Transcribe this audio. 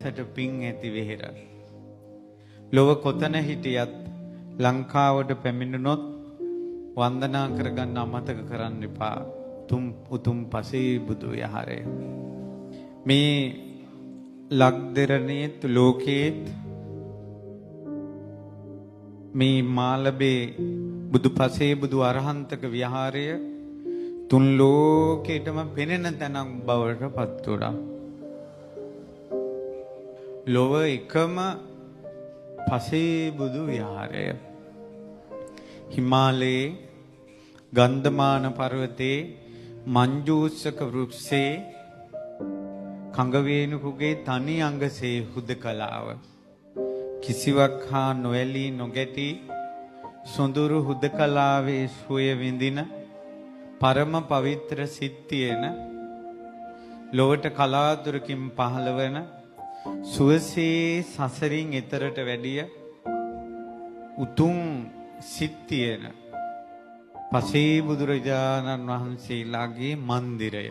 අනන්තට පිං ඇති වෙහෙර. ලොව කොතන හිටියත් ලංකාවට පැමිණුනොත් වන්දනා කරගන්න අමතක කරන්න එපා. උතුම් පසේ බුදු විහාරය. මේ ලක්දෙරණේත් ලෝකේත් මේ මාලබේ බුදු පසේ බුදු අරහන්තක විහාරය තුන් ලෝකෙටම පෙනෙන තැනක් බවට පත් වුණා. ලොව එකම පසේ බුදු විහාරය. හිමාලයේ ගන්ධමාන පර්වතයේ මංජූසක වෘක්ෂයේ කඟවේනුකුගේ තනි අංගසේ හුදකලාව කිසිවක් හා නොඇලී නොගැටි සොඳුරු හුදකලාවේ සුවය විඳින පරම පවිත්‍ර සිත් තියෙන ලොවට කලාතුරකින් පහළ වන සුවසේ සසරින් එතරට වැඩිය උතුම් සිත් තියෙන පසේ බුදුරජාණන් වහන්සේලාගේ මන්දිරය.